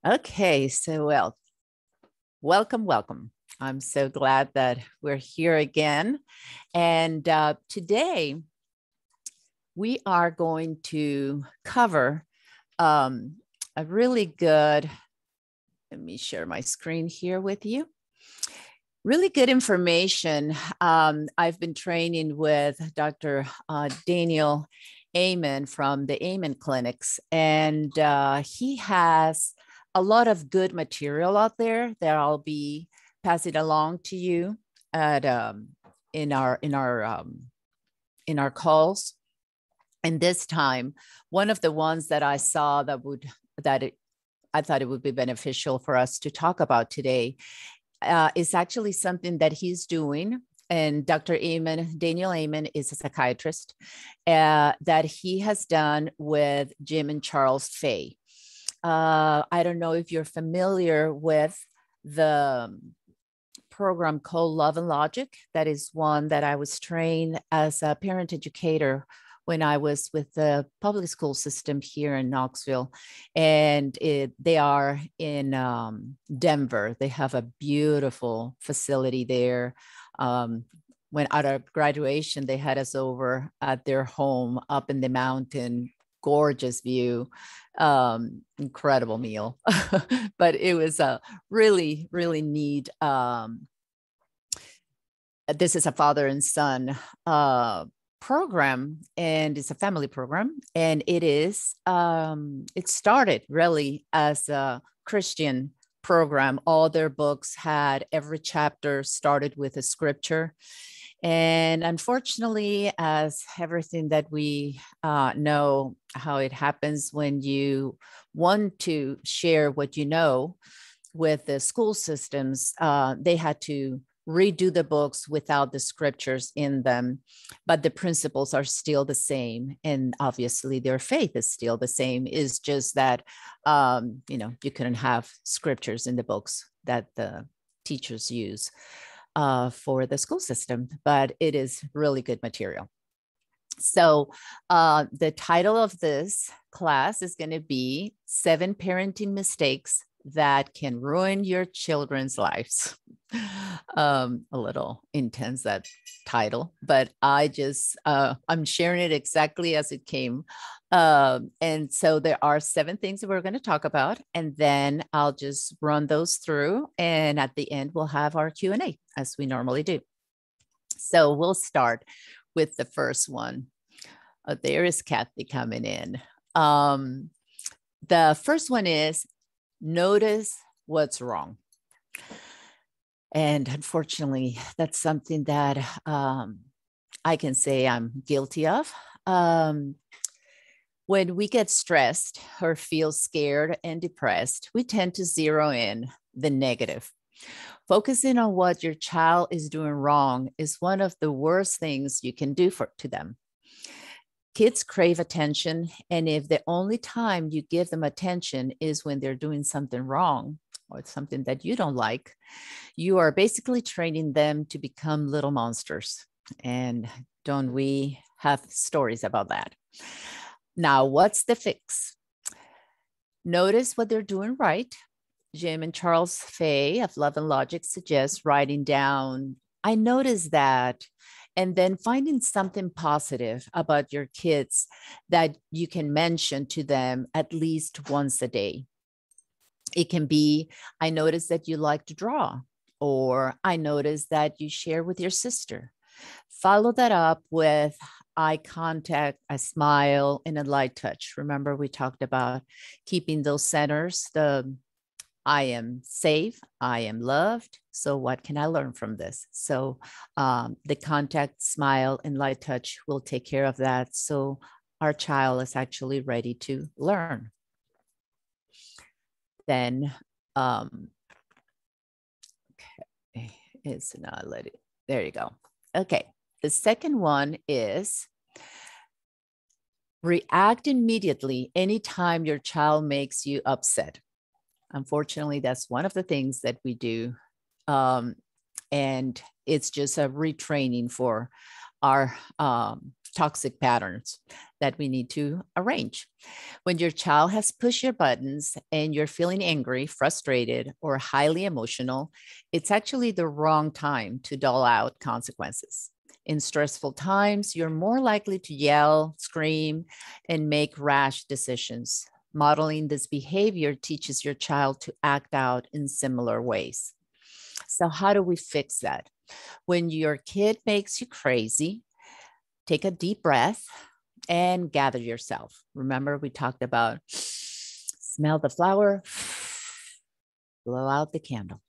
Okay, so welcome. I'm so glad that we're here again. And today we are going to cover um, a really good, let me share my screen here with you. Really good information. I've been training with Dr. Daniel Amen from the Amen Clinics, and he has a lot of good material out there that I'll be passing along to you at in our calls. And this time, one of the ones that I saw I thought it would be beneficial for us to talk about today is actually something that he's doing. And Dr. Amen, Daniel Amen, is a psychiatrist that he has done with Jim and Charles Fay. I don't know if you're familiar with the program called Love and Logic. That is one that I was trained as a parent educator when I was with the public school system here in Knoxville. And they are in Denver. They have a beautiful facility there. When out of graduation, they had us over at their home up in the mountain, gorgeous view, incredible meal. But it was a really, really neat. This is a father and son program, and it's a family program, and it started really as a Christian program. All their books had every chapter started with a scripture. And unfortunately, as everything that we know how it happens when you want to share what you know with the school systems, they had to redo the books without the scriptures in them, but the principles are still the same. And obviously their faith is still the same. It's just that, you couldn't have scriptures in the books that the teachers use for the school system, but it is really good material. So the title of this class is going to be 7 Parenting Mistakes that Can Ruin Your Children's Lives. A little intense, that title, but I'm sharing it exactly as it came. And so there are 7 things that we're going to talk about, and then I'll just run those through. And at the end, we'll have our Q&A as we normally do. So we'll start with the first one. There is Kathy coming in. The first one is notice what's wrong. And unfortunately, that's something that I can say I'm guilty of. When we get stressed or feel scared and depressed, we tend to zero in the negative. Focusing on what your child is doing wrong is one of the worst things you can do to them. Kids crave attention, and if the only time you give them attention is when they're doing something wrong or something that you don't like, you are basically training them to become little monsters. And don't we have stories about that? Now, what's the fix? Notice what they're doing right. Jim and Charles Fay of Love and Logic suggest writing down, I noticed that, and then finding something positive about your kids that you can mention to them at least once a day. It can be, I noticed that you like to draw, or I noticed that you share with your sister. Follow that up with eye contact, a smile, and a light touch. Remember, we talked about keeping those centers, I am safe, I am loved. So what can I learn from this? So the contact, smile, and light touch will take care of that. So our child is actually ready to learn. Then, okay, it's not letting, there you go. Okay, the second one is react immediately anytime your child makes you upset. Unfortunately, that's one of the things that we do. And it's just a retraining for our toxic patterns that we need to arrange. When your child has pushed your buttons and you're feeling angry, frustrated, or highly emotional, it's actually the wrong time to dole out consequences. In stressful times, you're more likely to yell, scream, and make rash decisions. Modeling this behavior teaches your child to act out in similar ways. So, how do we fix that? When your kid makes you crazy, take a deep breath and gather yourself. Remember, we talked about smell the flower, blow out the candle.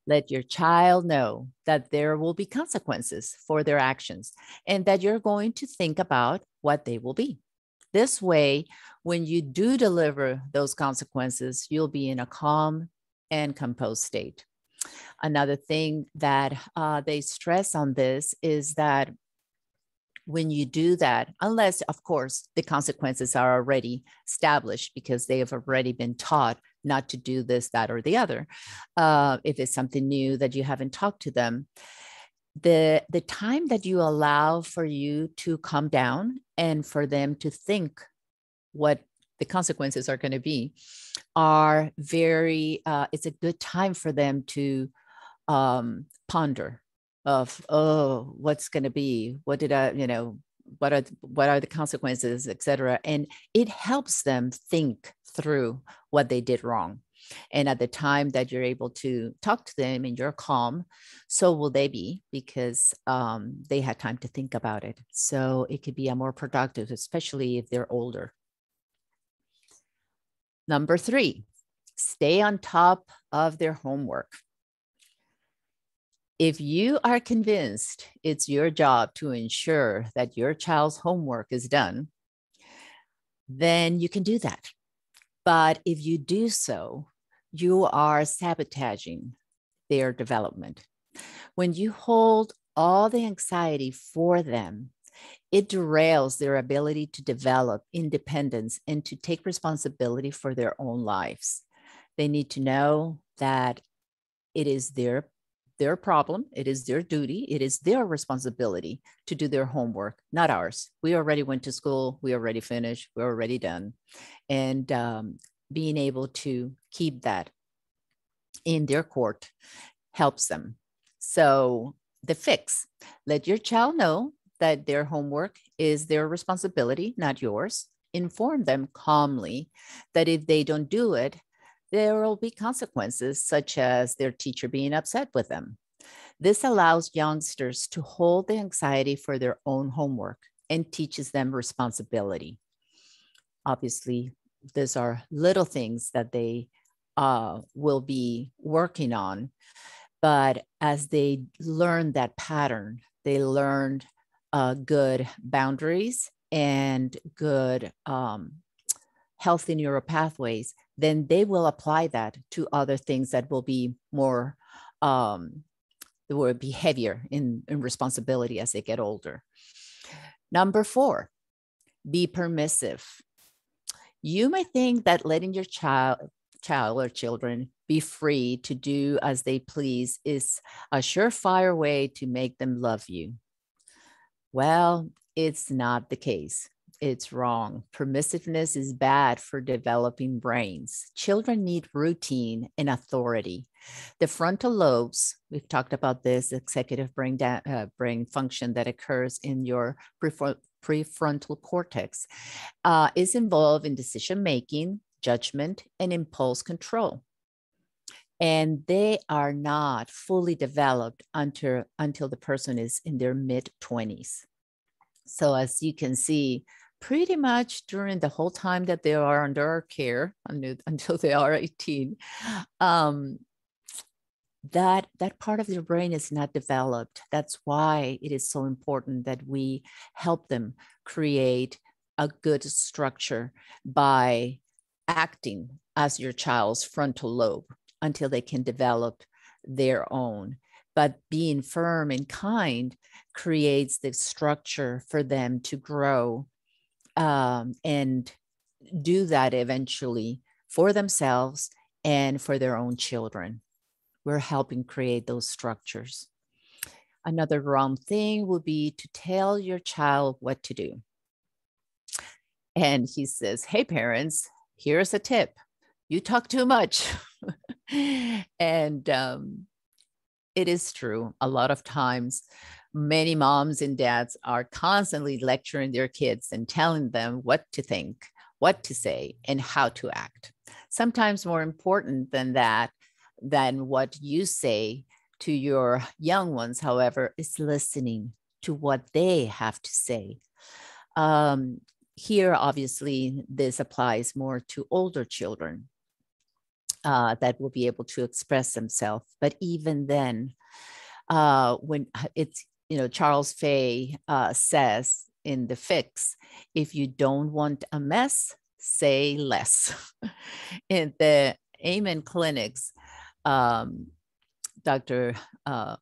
Let your child know that there will be consequences for their actions and that you're going to think about what they will be. This way, when you do deliver those consequences, you'll be in a calm and composed state. Another thing that they stress on this is that when you do that, unless, of course, the consequences are already established because they have already been taught not to do this, that, or the other. If it's something new that you haven't talked to them, the time that you allow for you to calm down and for them to think what the consequences are going to be are very, it's a good time for them to ponder of, oh, what's going to be, what did I, what are the consequences, et cetera. And it helps them think through what they did wrong. And at the time that you're able to talk to them and you're calm, so will they be, because they had time to think about it. So it could be a more productive, especially if they're older. Number 3, stay on top of their homework. If you are convinced it's your job to ensure that your child's homework is done, then you can do that. But if you do so, you are sabotaging their development. When you hold all the anxiety for them, it derails their ability to develop independence and to take responsibility for their own lives. They need to know that it is their problem, it is their duty, it is their responsibility to do their homework, not ours. We already went to school, we already finished, we're already done. And being able to keep that in their court helps them. So the fix, let your child know that their homework is their responsibility, not yours. Inform them calmly that if they don't do it, there will be consequences, such as their teacher being upset with them. This allows youngsters to hold the anxiety for their own homework and teaches them responsibility. Obviously, these are little things that they will be working on, but as they learn that pattern, they learned good boundaries and good healthy neural pathways, then they will apply that to other things that will be more, they will be heavier in responsibility as they get older. Number 4, be permissive. You may think that letting your child or children be free to do as they please is a surefire way to make them love you. Well, it's not the case. It's wrong. Permissiveness is bad for developing brains. Children need routine and authority. The frontal lobes, we've talked about this executive brain function that occurs in your prefrontal cortex, is involved in decision making, judgment, and impulse control. And they are not fully developed until the person is in their mid-20s. So as you can see, pretty much during the whole time that they are under our care, until they are 18, that part of their brain is not developed. That's why it is so important that we help them create a good structure by acting as your child's frontal lobe until they can develop their own. But being firm and kind creates the structure for them to grow and do that eventually for themselves and for their own children. We're helping create those structures. Another wrong thing would be to tell your child what to do. And he says, hey, parents, here's a tip. You talk too much. And it is true. A lot of times, many moms and dads are constantly lecturing their kids and telling them what to think, what to say, and how to act. Sometimes more important than that, than what you say to your young ones, however, is listening to what they have to say. Here, obviously, this applies more to older children that will be able to express themselves. But even then, when it's, Charles Fay says in The Fix, if you don't want a mess, say less. In the Amen clinics, Dr.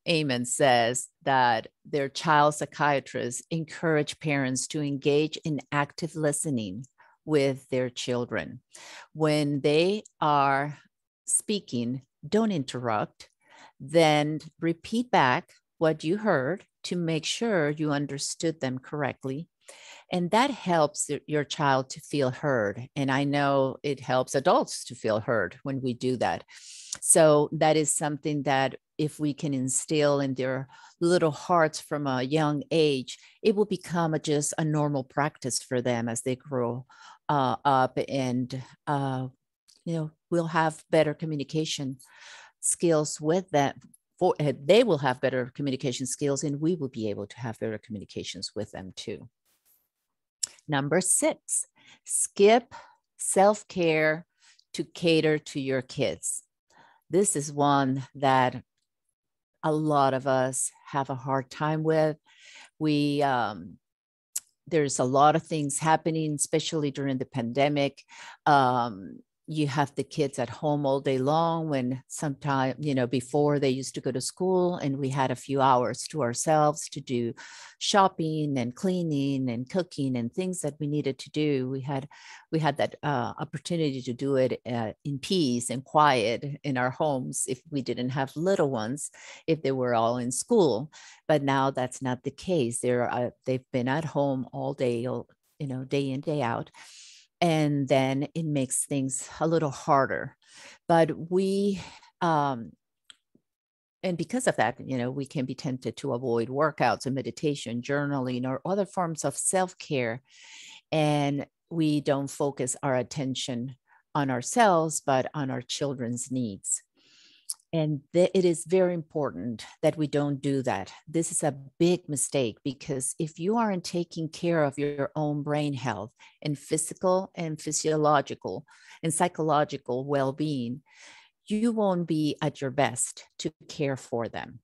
Amen says that their child psychiatrists encourage parents to engage in active listening with their children. When they are speaking, don't interrupt, then repeat back what you heard to make sure you understood them correctly. And that helps your child to feel heard. And I know it helps adults to feel heard when we do that. So that is something that if we can instill in their little hearts from a young age, it will become just a normal practice for them as they grow up, and we'll have better communication skills with them. They will have better communication skills, and we will be able to have better communications with them too. Number 6, skip self-care to cater to your kids. This is one that a lot of us have a hard time with. There's a lot of things happening, especially during the pandemic. You have the kids at home all day long, when sometime, before they used to go to school, and we had a few hours to ourselves to do shopping and cleaning and cooking and things that we needed to do. We had that opportunity to do it in peace and quiet in our homes if we didn't have little ones, if they were all in school. But now that's not the case. They've been at home all day, day in, day out. And then it makes things a little harder. But and because of that, we can be tempted to avoid workouts and meditation, journaling, or other forms of self-care. And we don't focus our attention on ourselves, but on our children's needs. And it is very important that we don't do that. This is a big mistake, because if you aren't taking care of your own brain health and physical and physiological and psychological well-being, you won't be at your best to care for them.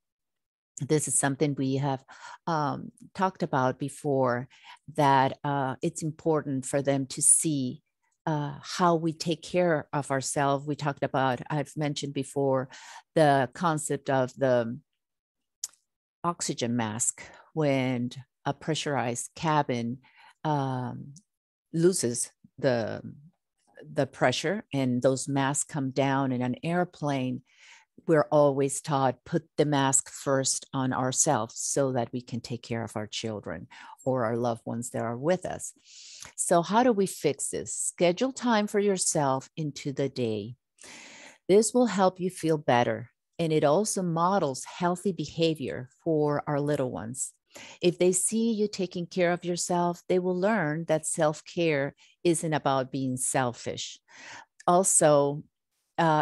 This is something we have talked about before, that it's important for them to see how we take care of ourselves. We talked about, I've mentioned before, the concept of the oxygen mask. When a pressurized cabin loses the pressure and those masks come down in an airplane, we're always taught, put the mask first on ourselves so that we can take care of our children or our loved ones that are with us. So how do we fix this? Schedule time for yourself into the day. This will help you feel better, and it also models healthy behavior for our little ones. If they see you taking care of yourself, they will learn that self-care isn't about being selfish. Also,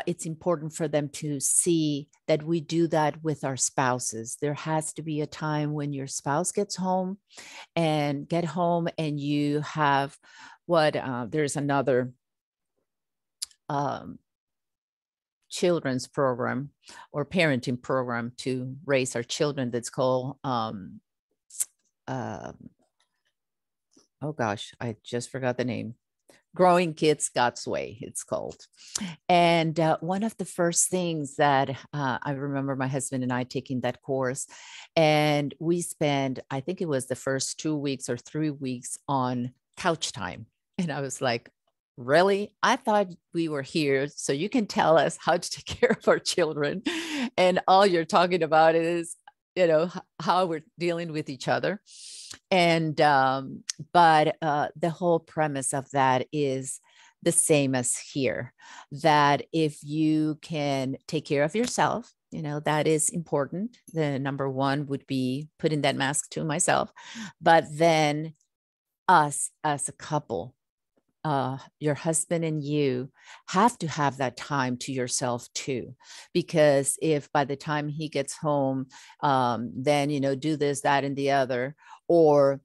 it's important for them to see that we do that with our spouses. There has to be a time when your spouse gets home and you have there's another children's program or parenting program to raise our children that's called, oh gosh, I just forgot the name. Growing Kids God's Way, it's called. And one of the first things that I remember my husband and I taking that course, and we spent, I think it was the first 2 weeks or 3 weeks on couch time. And I was like, really? I thought we were here so you can tell us how to take care of our children. And all you're talking about is how we're dealing with each other. And but the whole premise of that is the same as here, that if you can take care of yourself, that is important. The number one would be putting that mask to myself, but then us as a couple, your husband and you have to have that time to yourself too. Because if by the time he gets home, then, do this, that, and the other, or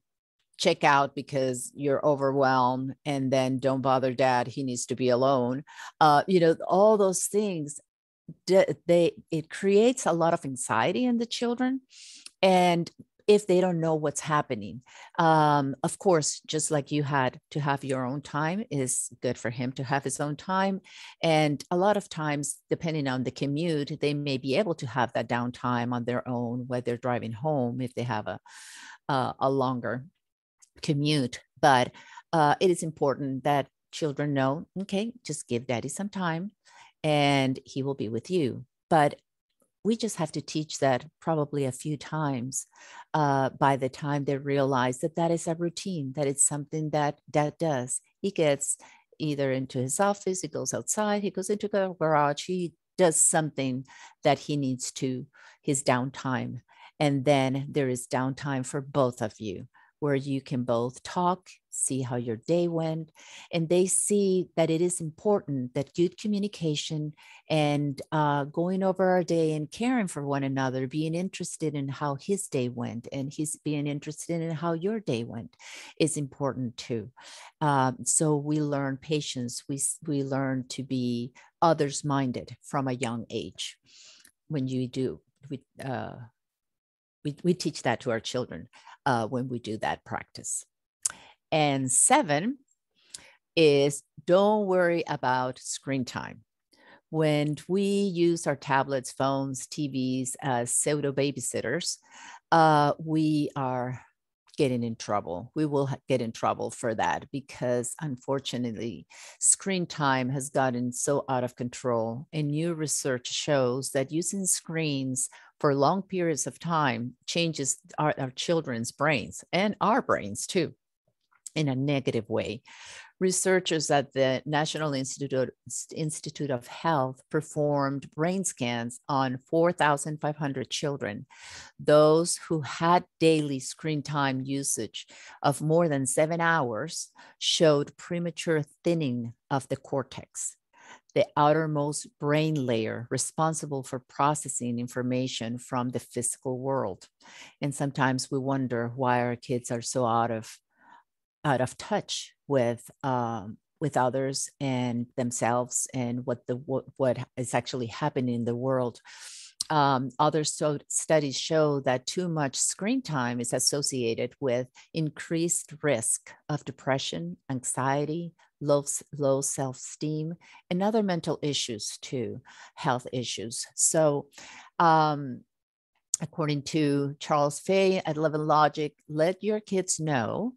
check out because you're overwhelmed, and then don't bother dad, he needs to be alone. All those things, it creates a lot of anxiety in the children. And if they don't know what's happening, of course, just like you had to have your own time, is good for him to have his own time. And a lot of times, depending on the commute, they may be able to have that downtime on their own while they're driving home, if they have a longer commute. But it is important that children know, okay, just give daddy some time and he will be with you. But we just have to teach that probably a few times by the time they realize that that is a routine, that it's something that dad does. He gets either into his office, he goes outside, he goes into the garage, he does something that he needs to, his downtime. And then there is downtime for both of you, where you can both talk, see how your day went, and they see that it is important, that good communication and going over our day and caring for one another, being interested in how his day went and he's being interested in how your day went, is important too. So we learn patience, we learn to be others minded from a young age. When you do, we teach that to our children when we do that practice. And 7 is, don't worry about screen time. When we use our tablets, phones, TVs as pseudo babysitters, we are getting in trouble. We will get in trouble for that, because unfortunately, screen time has gotten so out of control. And new research shows that using screens for long periods of time changes our children's brains, and our brains too, in a negative way. Researchers at the National Institute of Health performed brain scans on 4,500 children. Those who had daily screen time usage of more than 7 hours showed premature thinning of the cortex, the outermost brain layer responsible for processing information from the physical world. And sometimes we wonder why our kids are so out of touch with others and themselves, and what is actually happening in the world. Other studies show that too much screen time is associated with increased risk of depression, anxiety, low self-esteem, and other mental issues too, health issues. So according to Charles Fay at Eleven Logic, let your kids know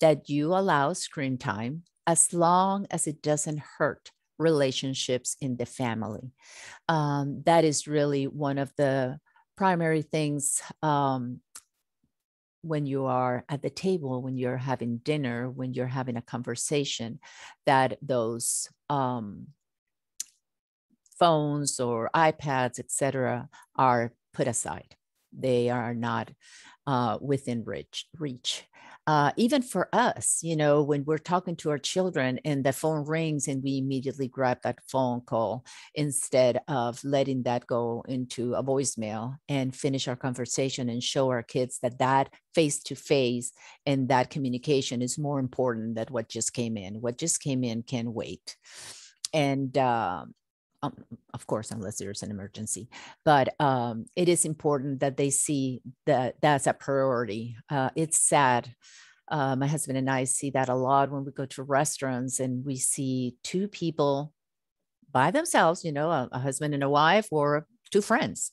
that you allow screen time as long as it doesn't hurt relationships in the family. That is really one of the primary things when you are at the table, when you're having dinner, when you're having a conversation, that those phones or iPads, etc., are put aside. They are not within reach. Even for us, when we're talking to our children and the phone rings and we immediately grab that phone call instead of letting that go into a voicemail and finish our conversation and show our kids that face-to-face and that communication is more important than what just came in. What just came in can wait. And of course, unless there's an emergency, but it is important that they see that that's a priority. It's sad. My husband and I see that a lot when we go to restaurants and we see two people by themselves, a husband and a wife or two friends,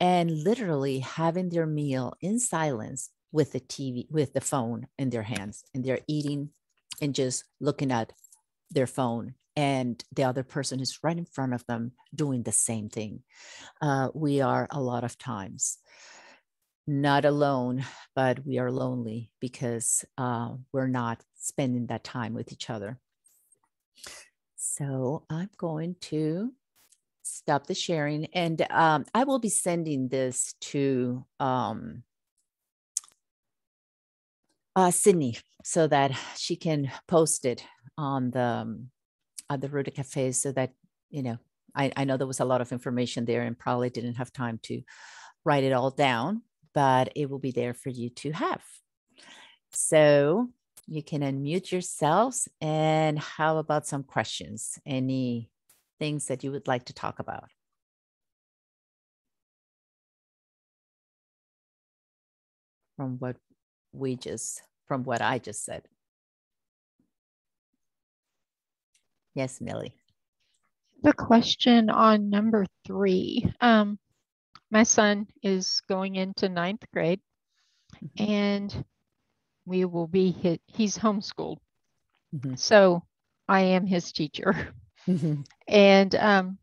and literally having their meal in silence with the TV, with the phone in their hands, and they're eating and just looking at their phone, and the other person is right in front of them doing the same thing. We are a lot of times not alone, but we are lonely because we're not spending that time with each other. So I'm going to stop the sharing, and I will be sending this to Sydney so that she can post it on the Ruta Cafe, so that, you know, I know there was a lot of information there and probably didn't have time to write it all down, but it will be there for you to have. So you can unmute yourselves, and how about some questions? Any things that you would like to talk about? From what I just said. Yes, Millie. The question on number 3. My son is going into 9th grade, and we will be he's homeschooled. So I am his teacher. And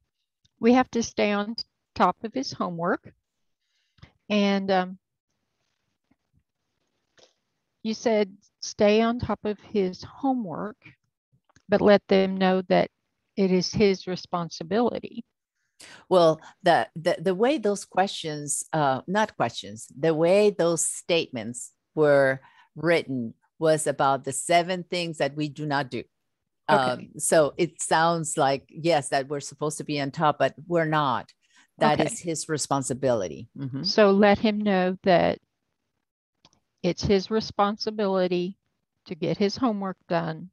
we have to stay on top of his homework. And you said stay on top of his homework, but let them know that it is his responsibility. Well, the way those questions, not questions, the way those statements were written was about the 7 things that we do not do. Okay. So it sounds like, yes, that we're supposed to be on top, but we're not. That is his responsibility. So let him know that it's his responsibility to get his homework done.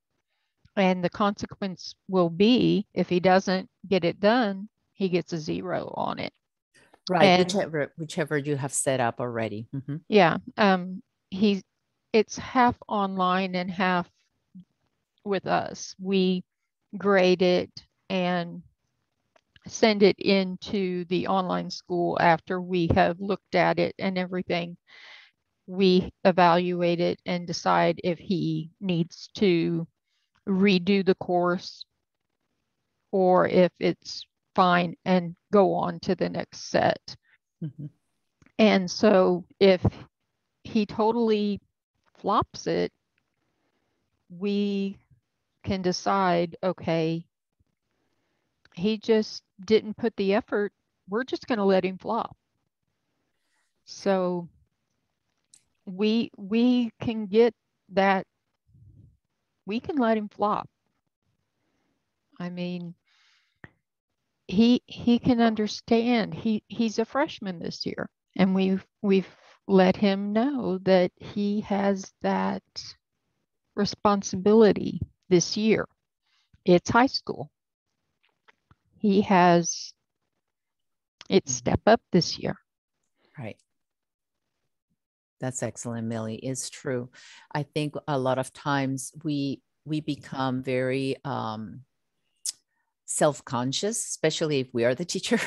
And the consequence will be, if he doesn't get it done, he gets a 0 on it. Right. And whichever you have set up already. Yeah. It's half online and half with us. We grade it and send it into the online school after we have looked at it and everything. We evaluate it and decide if he needs to redo the course or if it's fine and go on to the next set. And so if he totally flops it, we can decide, okay, he just didn't put the effort. We're just going to let him flop. So we can get that. We can let him flop. I mean, he can understand. He's a freshman this year, and we've let him know that he has that responsibility this year. It's high school. He has its step up this year. Right. That's excellent, Millie. It's true. I think a lot of times we become very self-conscious, especially if we are the teacher,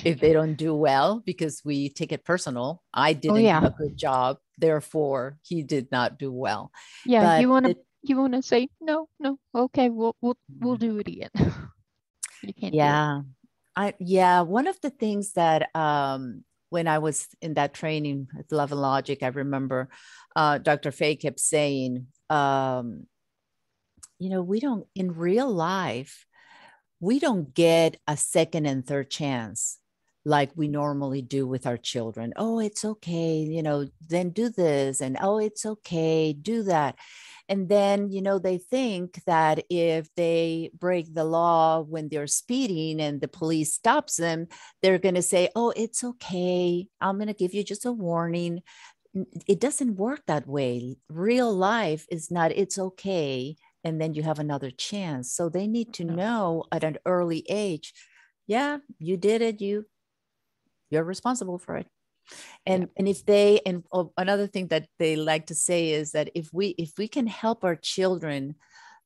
if they don't do well, because we take it personal. I didn't do a good job, therefore he did not do well. Yeah, but you want to say no, okay, we'll do it again. You can't. Yeah, one of the things that when I was in that training at Love and Logic, I remember Dr. Fay kept saying, we don't, in real life, we don't get a second and third chance like we normally do with our children. Oh, it's okay, then do this. And oh, it's okay, do that. And then, they think that if they break the law when they're speeding and the police stops them, they're going to say, oh, it's okay, I'm going to give you just a warning. It doesn't work that way. Real life is not, it's okay, and then you have another chance. So they need to know at an early age, yeah, you did it, you're responsible for it. And if they, and another thing that they like to say is that if we can help our children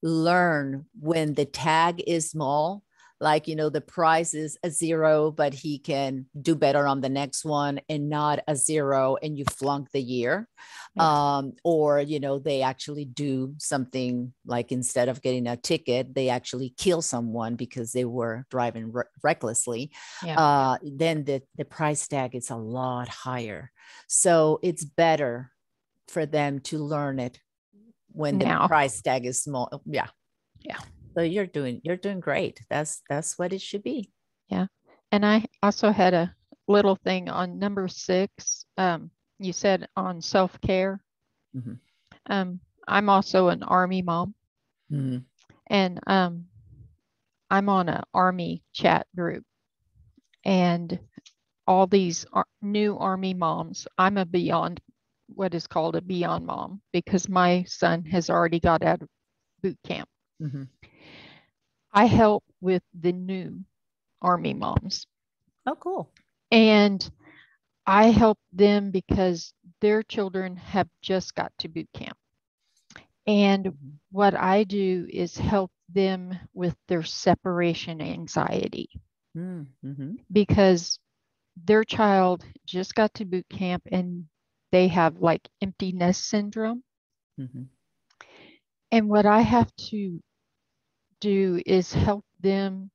learn when the tag is small, like, the price is a zero, but he can do better on the next one, and not a zero and you flunk the year. Yeah. Or, they actually do something like, instead of getting a ticket, they actually kill someone because they were driving recklessly. Yeah. Then the price tag is a lot higher. So it's better for them to learn it when the Now. price tag is small. Yeah. Yeah. So you're doing great. That's what it should be. Yeah. And I also had a little thing on number 6. You said on self-care. Mm-hmm. I'm also an Army mom, Mm-hmm. and I'm on an Army chat group, and all these new Army moms. I'm a beyond, what is called a beyond mom, because my son has already got out of boot camp. Mm-hmm. I help with the new Army moms, Oh, cool. and I help them because their children have just got to boot camp. And Mm-hmm. what I do is help them with their separation anxiety, Mm-hmm. because their child just got to boot camp and they have like empty nest syndrome. Mm-hmm. And what I have to do is help them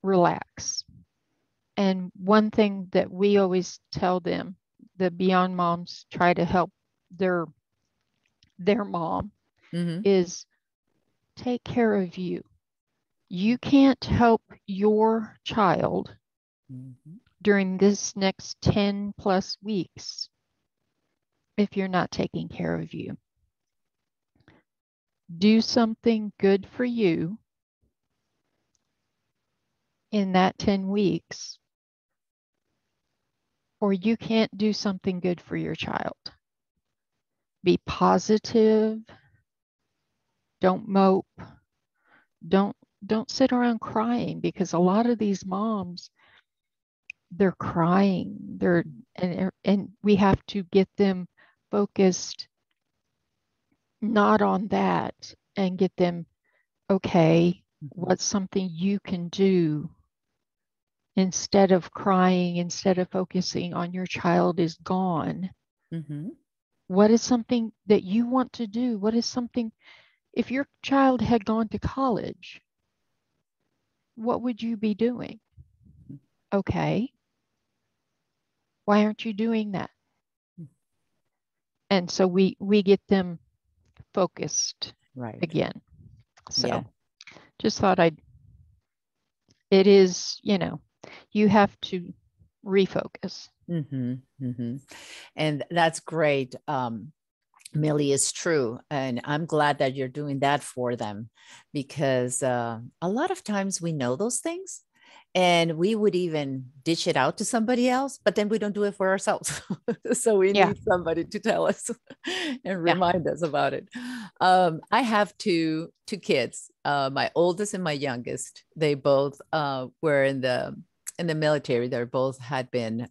relax. And one thing that we always tell them, the Beyond Moms try to help their mom, Mm-hmm. is take care of you. You can't help your child Mm-hmm. during this next 10 plus weeks if you're not taking care of you. Do something good for you in that 10 weeks, or you can't do something good for your child. Be positive. Don't mope. Don't don't sit around crying, because a lot of these moms, they're crying. And we have to get them focused not on that, and get them, okay, Mm-hmm. what's something you can do instead of crying, instead of focusing on your child is gone? Mm-hmm. What is something that you want to do? What is something, if your child had gone to college, what would you be doing? Okay, why aren't you doing that? And so we get them focused Right. again. Yeah. So just thought it is, you have to refocus. Mm-hmm. Mm-hmm. And that's great. Millie, is true. And I'm glad that you're doing that for them, because a lot of times we know those things and we would even dish it out to somebody else, but then we don't do it for ourselves. So we Yeah. need somebody to tell us and Yeah. remind us about it. I have two kids, my oldest and my youngest. They both were in the military. They both had been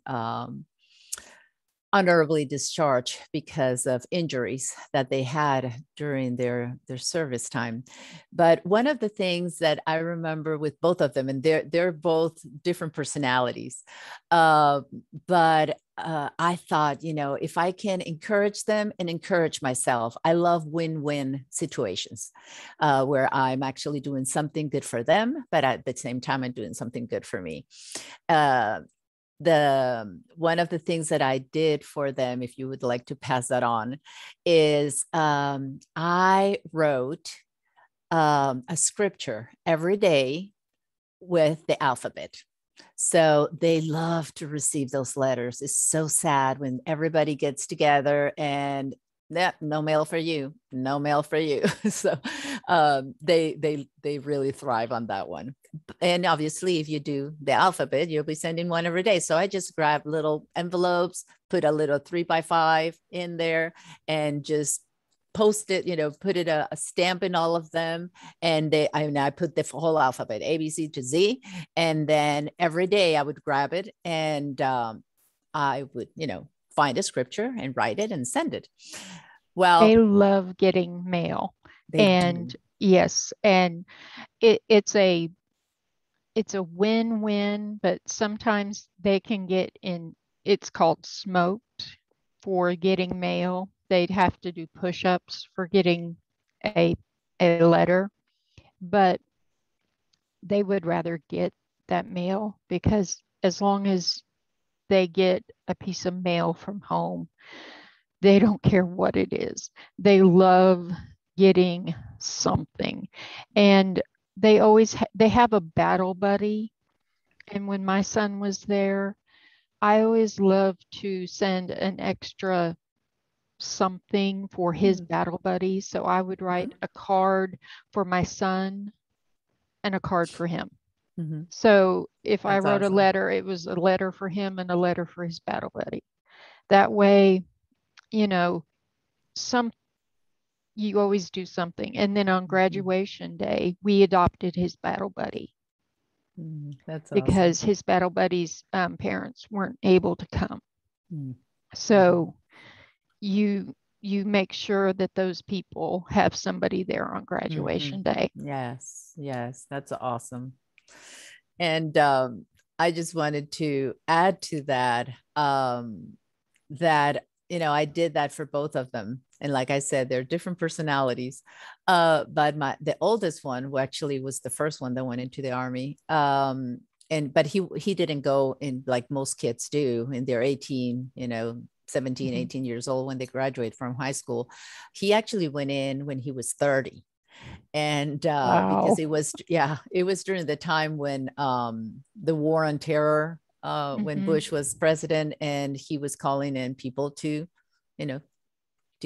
honorably discharged because of injuries that they had during their service time. But one of the things that I remember with both of them, and they're both different personalities, but I thought, if I can encourage them and encourage myself, I love win-win situations, where I'm actually doing something good for them, but at the same time, I'm doing something good for me. Uh, the one of the things that I did for them, if you would like to pass that on, is I wrote a scripture every day with the alphabet. So they love to receive those letters. It's so sad when everybody gets together and no mail for you, no mail for you. So they really thrive on that one. And obviously, if you do the alphabet, you'll be sending one every day. So I just grab little envelopes, put a little 3x5 in there, and just post it, put it a stamp in all of them. And I put the whole alphabet, A, B, C to Z. And then every day I would grab it, and I would, find a scripture and write it and send it. They Well, love getting mail. they And do. Yes, and it's a win-win, but sometimes they can get in, it's called smoked for getting mail. They'd have to do push-ups for getting a a letter, but they would rather get that mail because as long as they get a piece of mail from home, they don't care what it is. They love getting something. And they have a battle buddy. And when my son was there, I always loved to send an extra something for his battle buddy. So I would write a card for my son and a card for him. Mm-hmm. So if I That's wrote a awesome. letter, it was a letter for him and a letter for his battle buddy. That way, you know, some you always do something. And then on graduation day, we adopted his battle buddy That's awesome. because his battle buddy's parents weren't able to come. Mm. So you make sure that those people have somebody there on graduation day. Yes, yes, that's awesome. And I just wanted to add to that that I did that for both of them. And like I said, they're different personalities. But the oldest one, who actually was the first one that went into the army, but he didn't go in like most kids do, and they're 18, 17, 18 years old when they graduate from high school. He actually went in when he was 30. And Wow. because it was during the time when the war on terror, when Bush was president, and he was calling in people to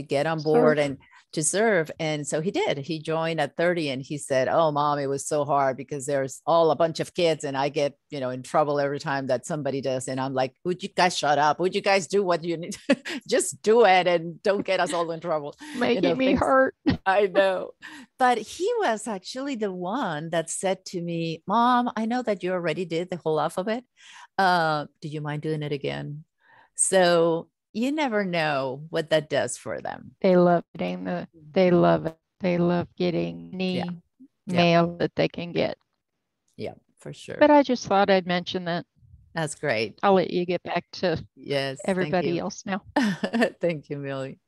get on board and to serve. And so he did. He joined at 30, and he said, "Oh, Mom, it was so hard because there's all a bunch of kids and I get, in trouble every time that somebody does." And I'm like, "Would you guys shut up? Would you guys do what you need? Just do it and don't get us all in trouble." Making me hurt. I know. But he was actually the one that said to me, "Mom, I know that you already did the whole alphabet. Do you mind doing it again?" So you never know what that does for them. They love getting they love it. They love getting any mail that they can get. Yeah, for sure. But I just thought I'd mention that. That's great. I'll let you get back to everybody else now. Thank you, Millie.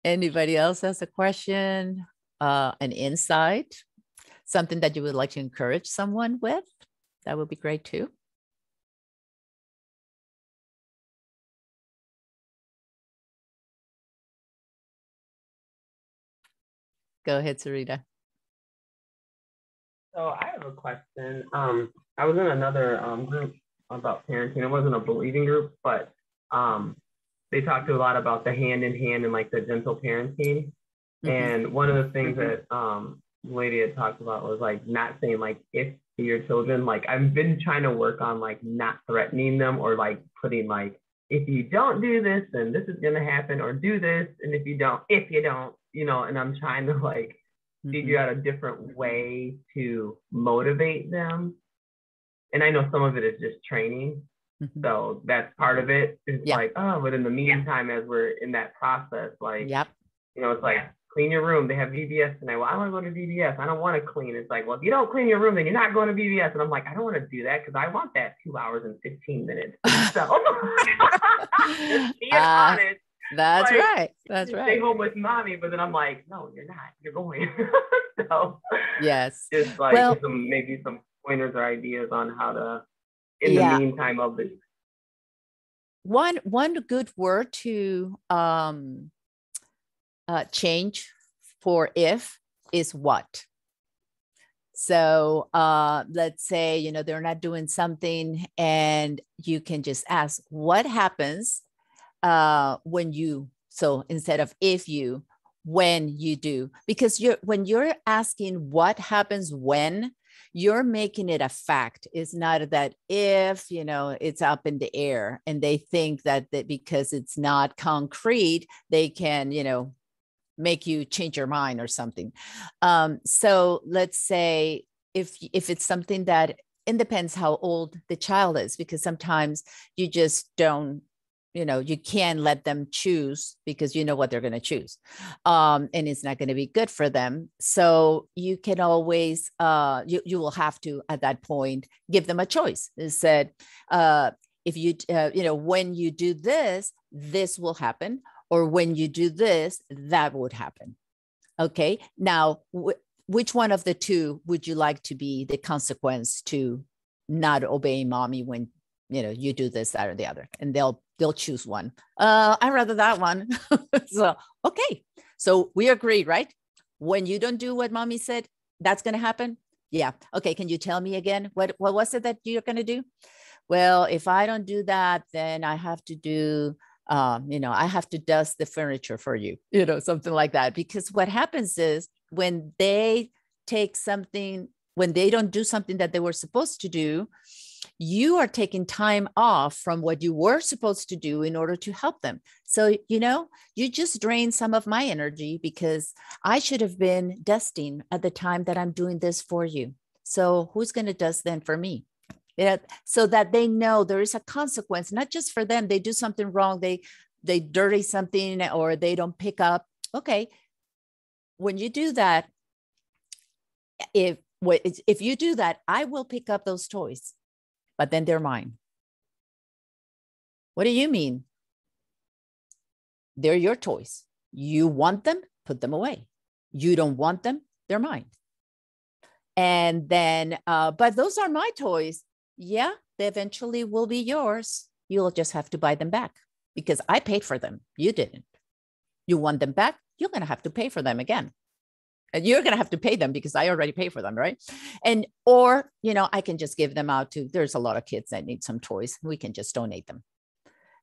Anybody else has a question, an insight, something that you would like to encourage someone with? That would be great too. Go ahead, Sarita. So I have a question. I was in another group about parenting. It wasn't a believing group, but they talked a lot about the hand in hand and like the gentle parenting. And one of the things that the lady had talked about was like not saying like if to your children. Like I've been trying to work on like not threatening them or like putting like, if you don't do this, then this is gonna happen, or do this, and if you don't, and I'm trying to like figure out a different way to motivate them. And I know some of it is just training. So that's part of it. It's like, oh, but in the meantime, as we're in that process, like, it's like, clean your room. They have VBS tonight. Well, I want to go to VBS. I don't want to clean. It's like, well, if you don't clean your room, then you're not going to VBS. And I'm like, I don't want to do that because I want that 2 hours and 15 minutes. So just being honest. That's like, right. That's right. Stay home with mommy, but then I'm like, no, you're not. You're going. So yes, just like maybe some pointers or ideas on how to, in the meantime of the. One good word to change for if is what. So let's say they're not doing something, and you can just ask, what happens when you, so instead of if you, when you do, because when you're asking what happens when, you're making it a fact. It's not that if, it's up in the air and they think that because it's not concrete, they can, make you change your mind or something. So let's say if it's something that, it depends how old the child is, because sometimes you just don't you can't let them choose because you know what they're going to choose. And it's not going to be good for them. So you can always, you will have to, at that point, give them a choice. It said, if you, when you do this, this will happen. Or when you do this, that would happen. Okay. Now, which one of the two would you like to be the consequence to not obeying mommy when, you do this, that, or the other? And they'll choose one. I'd rather that one. So, okay. So we agree, right? When you don't do what mommy said, that's going to happen. Yeah. Okay. Can you tell me again? What was it that you're going to do? Well, if I don't do that, then I have to do, I have to dust the furniture for you, something like that. Because what happens is when they when they don't do something that they were supposed to do, you are taking time off from what you were supposed to do in order to help them. So, you just drain some of my energy because I should have been dusting at the time that I'm doing this for you. So who's going to dust then for me? Yeah, so that they know there is a consequence, not just for them. They do something wrong. They dirty something or they don't pick up. Okay. When you do that, if you do that, I will pick up those toys, but then they're mine. What do you mean? They're your toys. You want them, put them away. You don't want them, they're mine. And then, but those are my toys. Yeah, they eventually will be yours. You'll just have to buy them back because I paid for them. You didn't. You want them back? You're going to have to pay for them again. And you're going to have to pay them because I already pay for them, right? And, or, I can just give them out to, there's a lot of kids that need some toys. We can just donate them.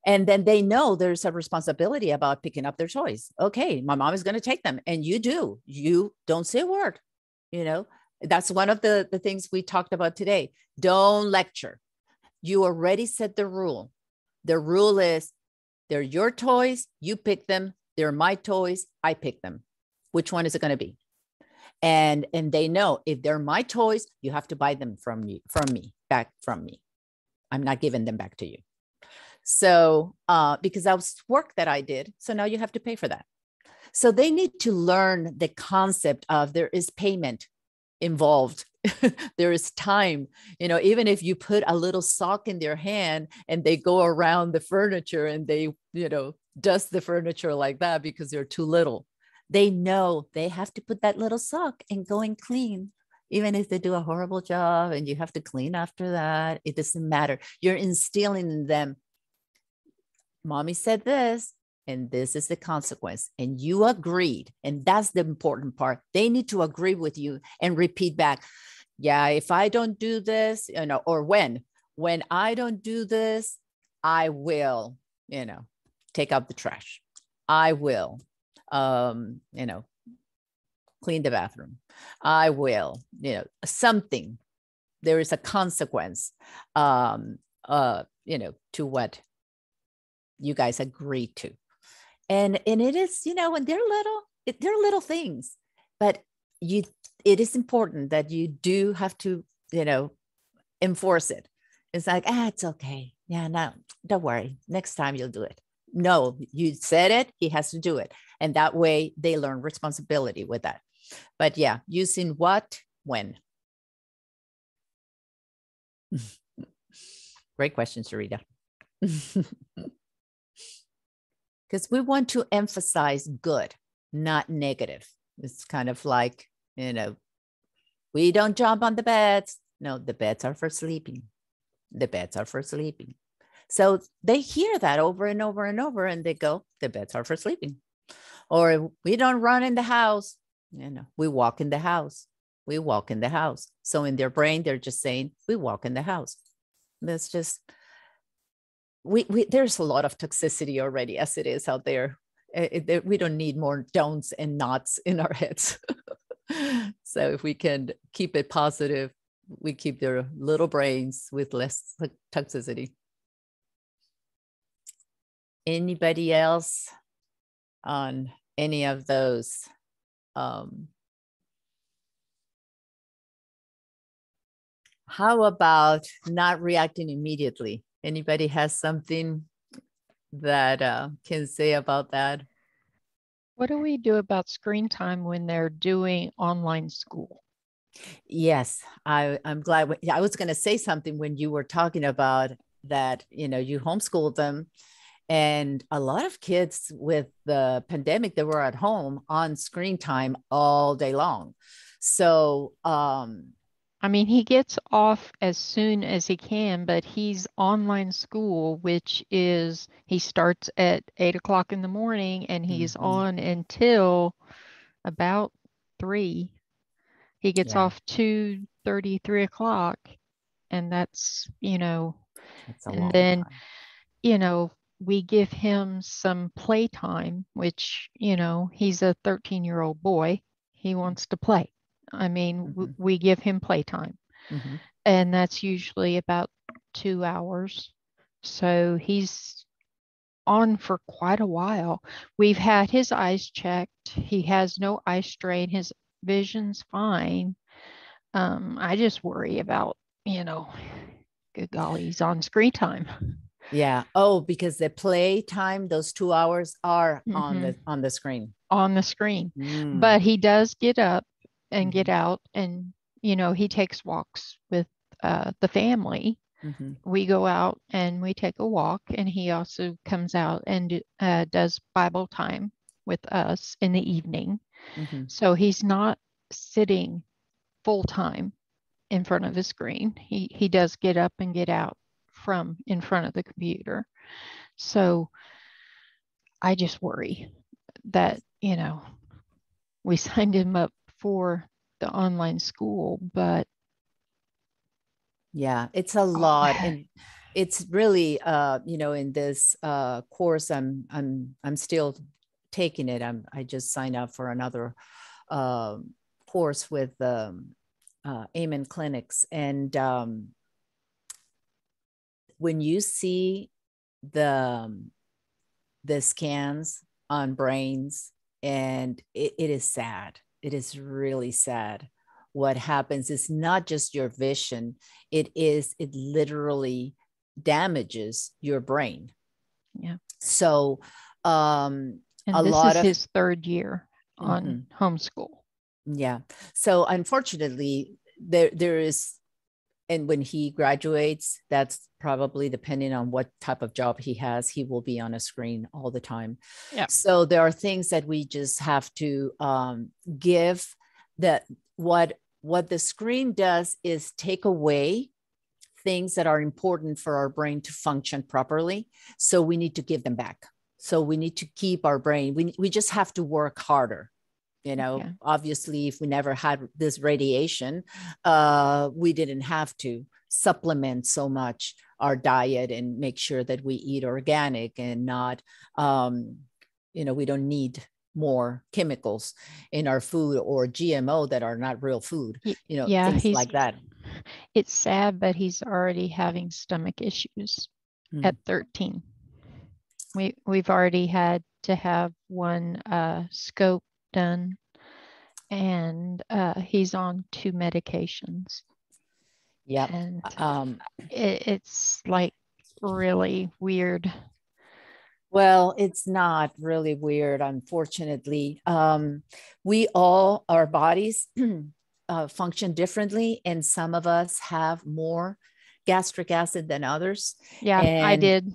And then they know there's a responsibility about picking up their toys. Okay, my mom is going to take them. And you do. You don't say a word, That's one of the things we talked about today. Don't lecture. You already set the rule. The rule is they're your toys. You pick them. They're my toys. I pick them. Which one is it going to be? And they know if they're my toys, you have to buy them from me. I'm not giving them back to you. So because that was work that I did. So now you have to pay for that. So they need to learn the concept of there is payment involved. There is time, even if you put a little sock in their hand and they go around the furniture and they, dust the furniture like that because they're too little. They know they have to put that little sock and go and clean, even if they do a horrible job and you have to clean after that. It doesn't matter. You're instilling in them. Mommy said this, and this is the consequence. And you agreed. And that's the important part. They need to agree with you and repeat back. Yeah, if I don't do this, or when I don't do this, I will, take out the trash. I will, clean the bathroom. I will, something. There is a consequence, to what you guys agree to. And it is, when they're little things, but it is important that you do have to, enforce it. It's like, it's okay. Yeah, no, don't worry. Next time you'll do it. No, you said it, he has to do it. And that way they learn responsibility with that. But yeah, using what, when. Great question, Sarita. Because we want to emphasize good, not negative. It's kind of like, we don't jump on the beds. No, the beds are for sleeping. The beds are for sleeping. So they hear that over and over and over, and they go, the beds are for sleeping. Or we don't run in the house. We walk in the house. We walk in the house. So in their brain, they're just saying, we walk in the house. That's just, there's a lot of toxicity already as it is out there. We don't need more don'ts and nots in our heads. So if we can keep it positive, we keep their little brains with less toxicity. Anybody else on any of those? How about not reacting immediately? Anybody has something that can say about that. What do we do about screen time when they're doing online school? Yes, I'm glad. I was going to say something when you were talking about that, you homeschooled them. And a lot of kids with the pandemic, they were at home on screen time all day long. So, I mean, he gets off as soon as he can, but he's online school, which is he starts at 8 o'clock in the morning and he's on until about 3. He gets off 2:30, 3 o'clock, and that's, it's a and long then, time. We give him some playtime, which, he's a 13-year-old boy. He wants to play. I mean, we give him playtime, and that's usually about 2 hours. So he's on for quite a while. We've had his eyes checked. He has no eye strain. His vision's fine. I just worry about, good golly, he's on screen time. Yeah. Oh, because the play time, those 2 hours are on the screen. On the screen. But he does get up and get out, and he takes walks with the family. We go out and we take a walk, and he also comes out and does Bible time with us in the evening. So he's not sitting full time in front of his screen. He does get up and get out from in front of the computer. So I just worry that, we signed him up for the online school, but yeah, it's a lot. And it's really, in this course, I'm still taking it. I just signed up for another course with Amen Clinics. And when you see the scans on brains, and it is sad. It is really sad. What happens is not just your vision, it literally damages your brain. Yeah. So and this is his 3rd year on homeschool. Yeah. So unfortunately, there is, and when he graduates, that's probably, depending on what type of job he has, he will be on a screen all the time. Yeah. So there are things that we just have to give. That what the screen does is take away things that are important for our brain to function properly. So we need to give them back. So we need to keep our brain. We just have to work harder. Obviously, if we never had this radiation, we didn't have to supplement so much our diet and make sure that we eat organic and not, we don't need more chemicals in our food or GMO that are not real food, things like that. It's sad, but he's already having stomach issues at 13. We've already had to have one scope done, and he's on 2 medications. Yeah. And it's like really weird. Well, it's not really weird, unfortunately. We all, our bodies function differently, and some of us have more gastric acid than others. Yeah, I did.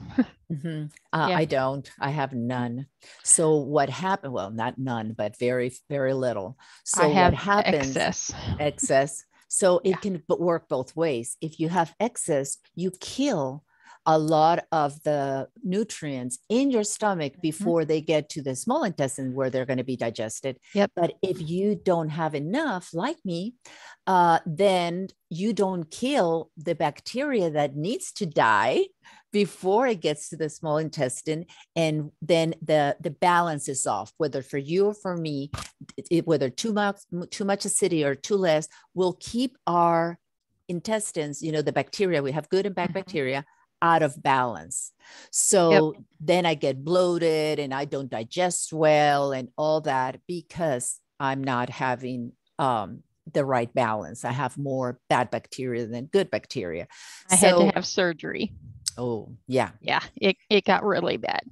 I don't. I have none. So what happened? Well, not none, but very, very little. So what happens? Excess. So it can work both ways. If you have excess, you kill a lot of the nutrients in your stomach before they get to the small intestine where they're going to be digested. Yep. But if you don't have enough, like me, then you don't kill the bacteria that needs to die before it gets to the small intestine. And then the balance is off, whether for you or for me, whether too much acidity or too less will keep our intestines, the bacteria, we have good and bad bacteria, out of balance. So then I get bloated and I don't digest well and all that because I'm not having the right balance. I have more bad bacteria than good bacteria. I had to have surgery. Oh, yeah. Yeah, it got really bad.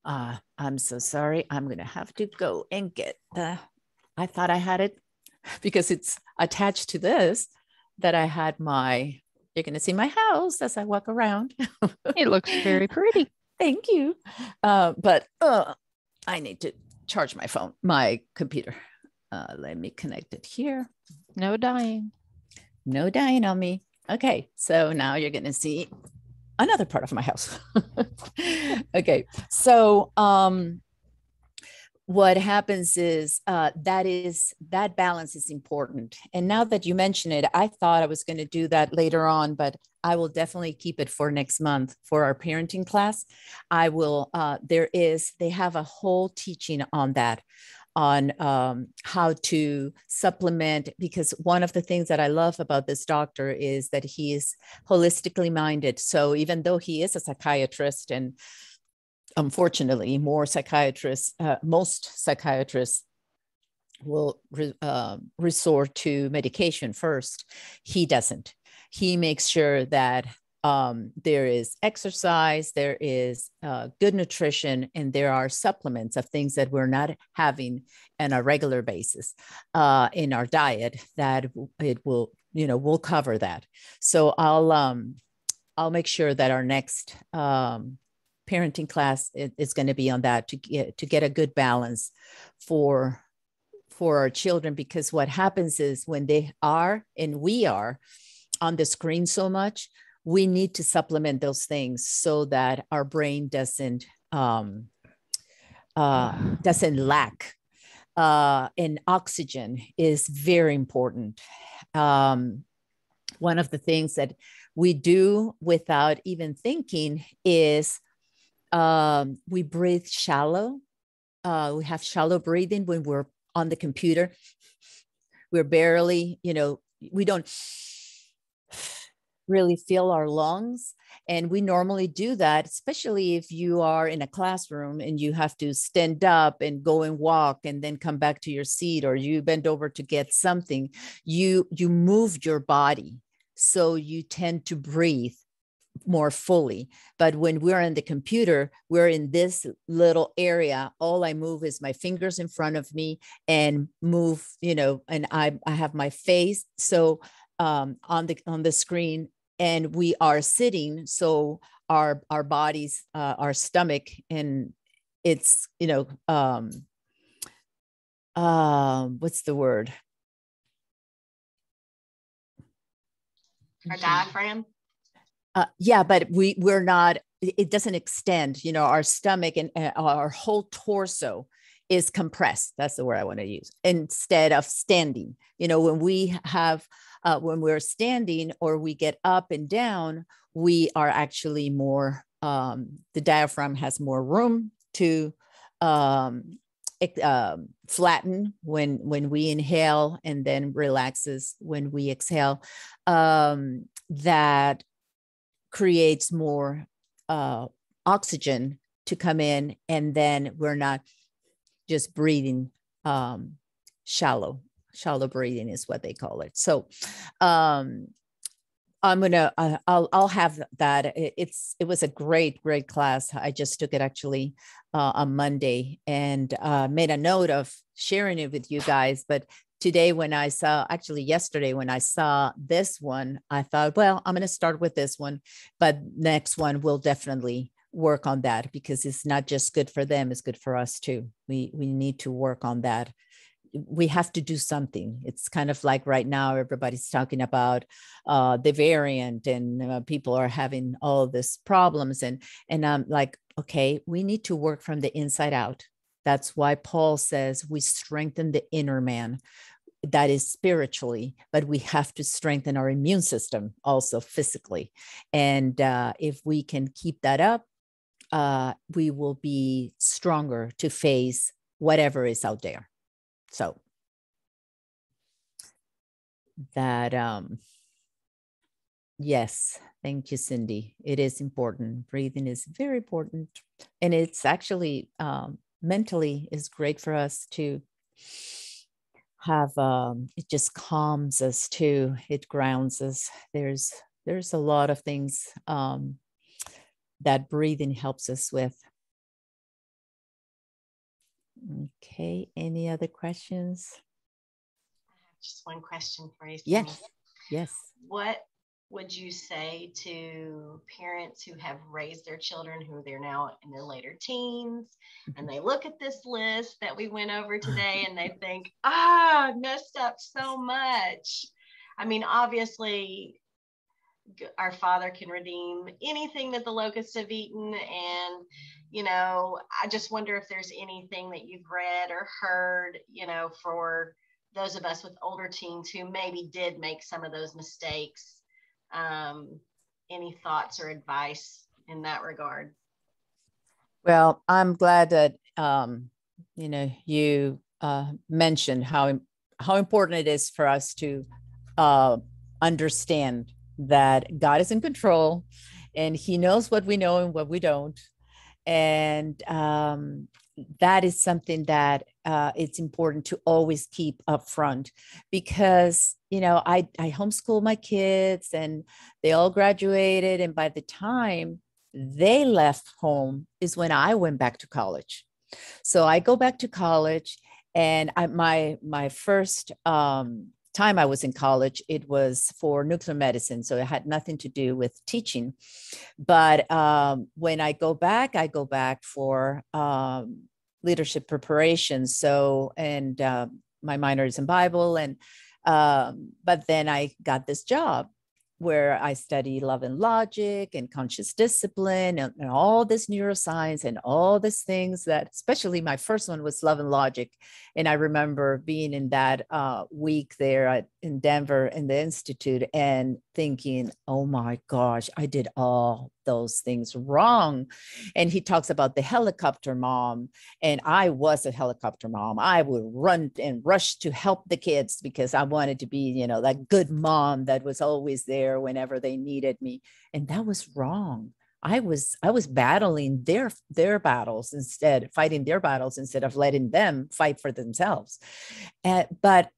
I'm so sorry. I'm going to have to go and get I thought I had it because it's attached to this that I had you're going to see my house as I walk around. It looks very pretty. Thank you. But I need to charge my computer. Let me connect it here. No dying. No dying on me. Okay, so now you're going to see another part of my house. Okay, so what happens is that balance is important. And now that you mention it, I thought I was going to do that later on, but I will definitely keep it for next month for our parenting class. I will. They have a whole teaching on that, on how to supplement, because one of the things that I love about this doctor is that he is holistically minded. So even though he is a psychiatrist, and unfortunately most psychiatrists will resort to medication first, he doesn't. He makes sure that there is exercise, there is good nutrition, and there are supplements of things that we're not having on a regular basis in our diet, that it will, we'll cover that. So I'll make sure that our next parenting class is going to be on that, to get a good balance for our children, because what happens is when they are, and we are on the screen so much, we need to supplement those things so that our brain doesn't lack. And oxygen is very important. One of the things that we do without even thinking is we breathe shallow. We have shallow breathing when we're on the computer. We're barely, we don't really feel our lungs. And we normally do that, especially if you are in a classroom and you have to stand up and go and walk and then come back to your seat, or you bend over to get something. You move your body, so you tend to breathe more fully. But when we're in the computer, we're in this little area. All I move is my fingers in front of me and move, and I have my face so on the screen, and we are sitting, so our bodies, our stomach, and it's what's the word? Our diaphragm. Yeah, but we're not. It doesn't extend. Our stomach and our whole torso is compressed. That's the word I want to use, instead of standing. When we have when we're standing or we get up and down, we are actually more. The diaphragm has more room to flatten when we inhale, and then relaxes when we exhale. That creates more oxygen to come in, and then we're not just breathing shallow breathing is what they call it. So I'm gonna I'll have that. It was a great class. I just took it actually on Monday, and made a note of sharing it with you guys. But yesterday when I saw this one, I thought, well, I'm going to start with this one, but next one we'll definitely work on that, because it's not just good for them, it's good for us too. We need to work on that. We have to do something. It's kind of like right now, everybody's talking about the variant, and people are having all this problems. And I'm like, okay, we need to work from the inside out. That's why Paul says we strengthen the inner man. That is spiritually, but we have to strengthen our immune system also physically. And if we can keep that up, we will be stronger to face whatever is out there. So that, yes, thank you, Cindy. It is important. Breathing is very important. And it's actually mentally is great for us to have. It just calms us too. It grounds us. There's a lot of things that breathing helps us with. Okay, any other questions? I have just one question for you, Yes. Cindy. Yes. What would you say to parents who have raised their children who they're now in their later teens, and they look at this list that we went over today and they think, I messed up so much? I mean, obviously, our Father can redeem anything that the locusts have eaten. And, I just wonder if there's anything that you've read or heard, for those of us with older teens who maybe did make some of those mistakes. Any thoughts or advice in that regard? Well, I'm glad that, you mentioned how important it is for us to understand that God is in control and he knows what we know and what we don't. And that is something that it's important to always keep up front, because, I homeschool my kids and they all graduated. And by the time they left home is when I went back to college. So I go back to college, and my first time I was in college, it was for nuclear medicine. So it had nothing to do with teaching. But when I go back for leadership preparation. So, and my minor is in Bible. And but then I got this job where I study love and logic and conscious discipline and all this neuroscience and all these things that, especially my first one was love and logic. And I remember being in that week there in Denver in the Institute and thinking, oh my gosh, I did all those things wrong. And he talks about the helicopter mom. And I was a helicopter mom. I would run and rush to help the kids because I wanted to be, that good mom that was always there whenever they needed me. And that was wrong. I was battling their battles instead, fighting their battles instead of letting them fight for themselves. But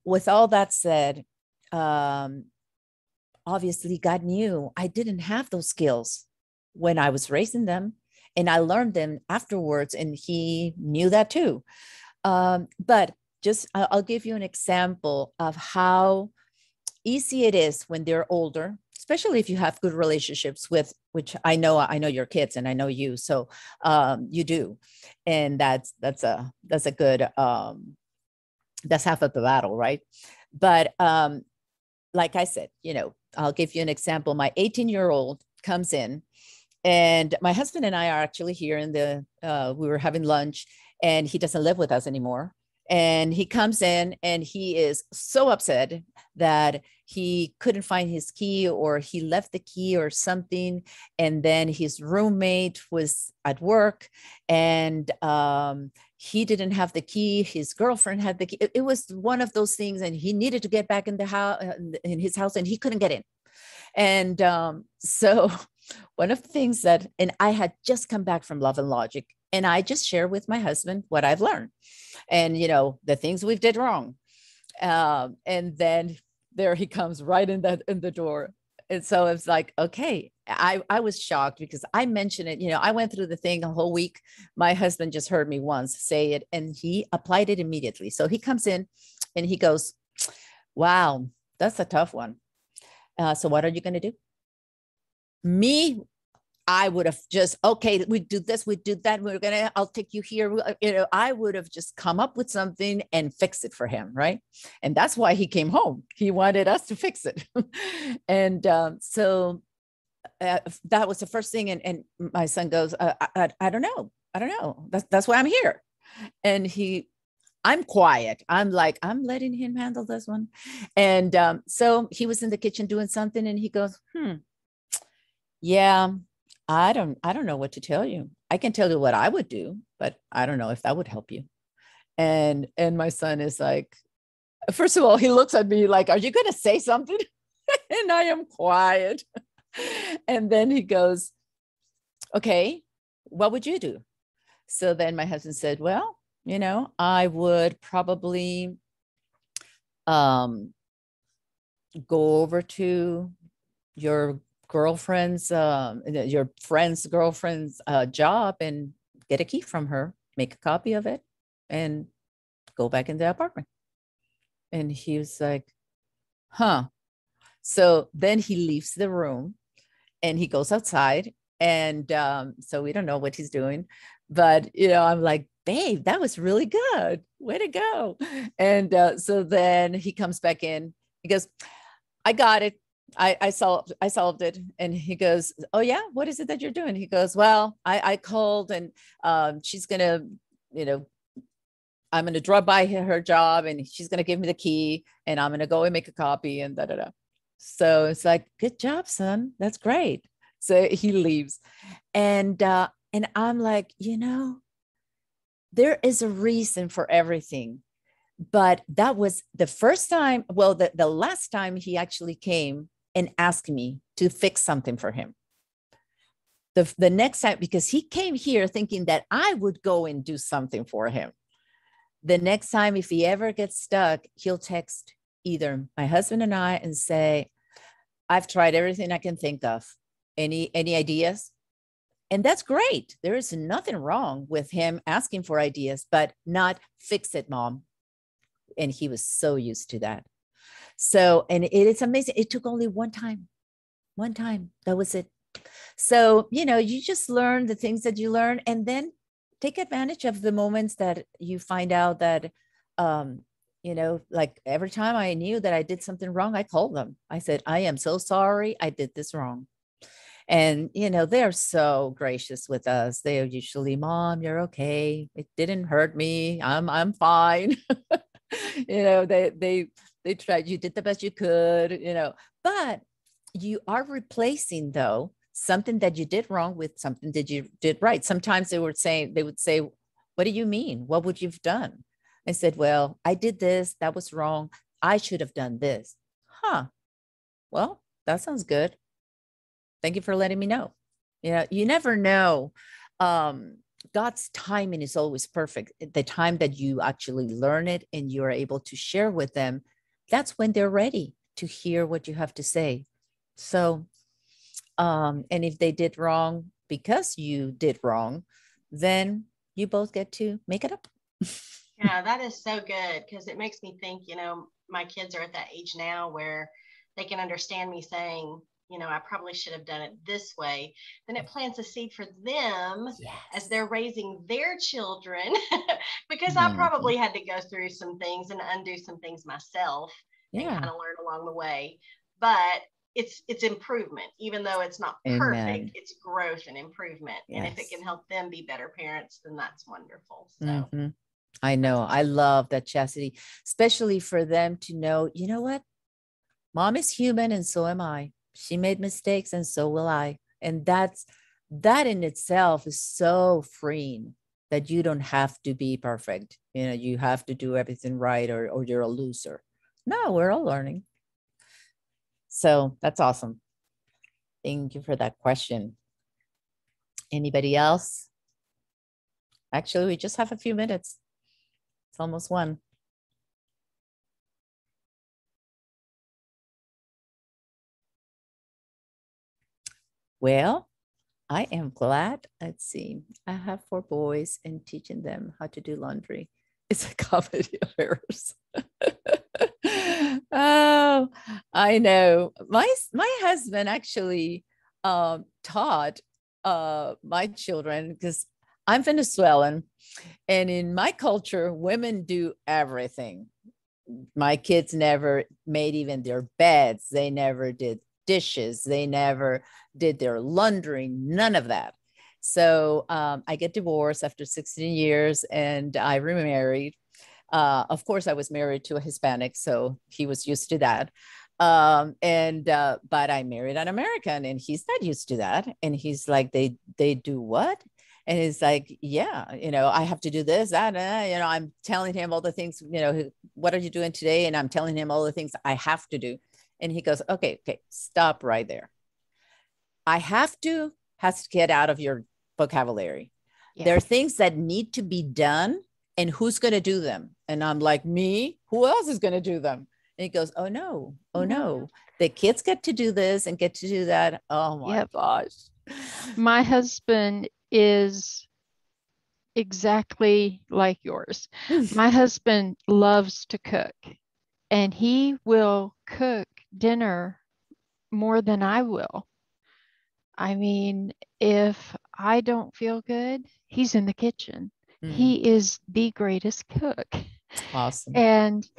with all that said, obviously God knew I didn't have those skills when I was raising them, and I learned them afterwards, and he knew that too. But just I'll give you an example of how easy it is when they're older, especially if you have good relationships with, which I know your kids and I know you, so you do, and that's a good that's half of the battle, right? But like I said, I'll give you an example. My 18-year-old comes in, and my husband and I are actually here in we were having lunch, and he doesn't live with us anymore. And he comes in and he is so upset that he couldn't find his key, or he left the key or something. And then his roommate was at work, and he didn't have the key. His girlfriend had the key. It was one of those things. And he needed to get back in the house, in his house, and he couldn't get in. And so one of the things and I had just come back from Love and Logic, and I just share with my husband what I've learned and, the things we've did wrong. And then there he comes right in the door. And so it's like, okay, I was shocked because I mentioned it, I went through the thing a whole week. My husband just heard me once say it, and he applied it immediately. So he comes in and he goes, wow, that's a tough one. So what are you going to do? Me, I would have just, okay, we do this, we do that. I'll take you here. I would have just come up with something and fix it for him. Right. And that's why he came home. He wanted us to fix it. And so that was the first thing. And my son goes, I don't know. That's why I'm here. And I'm quiet. I'm letting him handle this one. And so he was in the kitchen doing something, and he goes, yeah, I don't know what to tell you. I can tell you what I would do, but I don't know if that would help you. And my son is like, first of all, he looks at me like, are you going to say something? And I am quiet. And then he goes, okay, what would you do? So then my husband said, well, I would probably go over to your girlfriend's, your friend's girlfriend's job and get a key from her, make a copy of it, and go back in the apartment. And he was like, huh. So then he leaves the room and he goes outside. And so we don't know what he's doing. But, I'm like, babe, that was really good. Way to go. And so then he comes back in. He goes, I got it. I solved it. And he goes, oh yeah, what is it that you're doing? He goes, well, I called and she's going to, I'm going to drop by her job and she's going to give me the key and I'm going to go and make a copy and da, da, da. So it's like, good job, son. That's great. So he leaves. And I'm like, there is a reason for everything. But that was the first time, well, the last time he actually came and asked me to fix something for him. The next time, because he came here thinking that I would go and do something for him. The next time, if he ever gets stuck, he'll text either my husband and I and say, I've tried everything I can think of. Any ideas? And that's great. There is nothing wrong with him asking for ideas, but not fix it, mom. And he was so used to that. So, and it's amazing. It took only one time. That was it. So, you just learn the things that you learn and then take advantage of the moments that you find out that, like every time I knew that I did something wrong, I called them. I said, I am so sorry. I did this wrong. And, they're so gracious with us. They are usually, Mom, you're okay. It didn't hurt me. I'm fine. They tried, you did the best you could, but you are replacing though, something that you did wrong with something that you did right. Sometimes they would say, what do you mean? What would you've done? I said, well, I did this. That was wrong. I should have done this. Huh. Well, that sounds good. Thank you for letting me know. You never know. God's timing is always perfect. The time that you actually learn it and you're able to share with them, that's when they're ready to hear what you have to say. So, and if they did wrong because you did wrong, then you both get to make it up. Yeah, that is so good because it makes me think, my kids are at that age now where they can understand me saying, I probably should have done it this way. Then it plants a seed for them as they're raising their children, because I probably had to go through some things and undo some things myself and kind of learn along the way. But it's improvement, even though it's not perfect. It's growth and improvement. And if it can help them be better parents, then that's wonderful. So I know. I love that, Chastity, especially for them to know, you know what? Mom is human and so am I. She made mistakes and so will I. And that in itself is so freeing that you don't have to be perfect. You have to do everything right or you're a loser. No, we're all learning. So that's awesome. Thank you for that question. Anybody else? Actually, we just have a few minutes. It's almost 1. Well, I am glad. Let's see. I have 4 boys and teaching them how to do laundry. It's a comedy of errors. Oh, I know. My husband actually taught my children, because I'm Venezuelan, and in my culture, women do everything. My kids never made even their beds. They never did dishes. They never did their laundry, none of that. So I get divorced after 16 years and I remarried. Of course, I was married to a Hispanic, so he was used to that. But I married an American and he's not used to that. And he's like, they do what? And he's like, yeah, I have to do this, that, I'm telling him all the things, what are you doing today? And I'm telling him all the things I have to do. And he goes, okay, stop right there. I have to has to get out of your vocabulary. Yeah. There are things that need to be done and who's going to do them? And I'm like, me? Who else is going to do them? And he goes, oh no, oh No. no, the kids get to do this and get to do that. Oh my Yep. gosh. My husband is exactly like yours. My husband loves to cook, and he will cook dinner more than I will. I mean, if I don't feel good, he's in the kitchen. He is the greatest cook. Awesome. And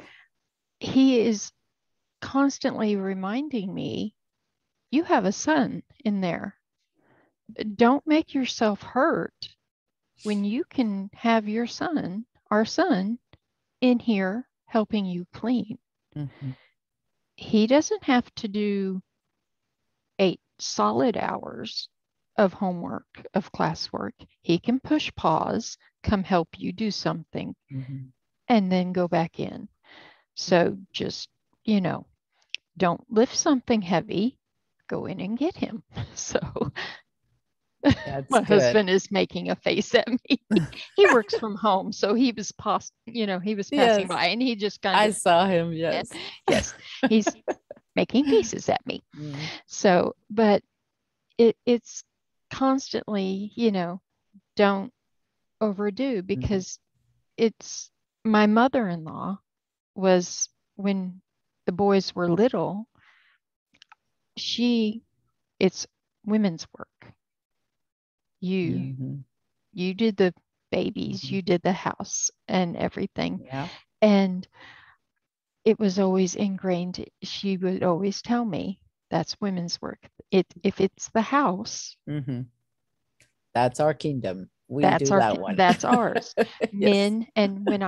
he is constantly reminding me, you have a son in there. Don't make yourself hurt when you can have your son, our son, in here helping you clean. He doesn't have to do 8 solid hours of homework, of classwork. He can push pause, come help you do something, and then go back in. So just, don't lift something heavy, go in and get him. So That's my good. husband is making a face at me. He works from home, so he was he was passing Yes. by, and he just kind I of saw him. Yes. yes, he's making faces at me. So, but it's constantly, don't overdo, because it's my mother-in-law was, when the boys were little, it's women's work. You did the babies, you did the house and everything. Yeah. And it was always ingrained. She would always tell me, that's women's work. If it's the house, that's our kingdom. We do that one. That's ours. Yes. Men. And when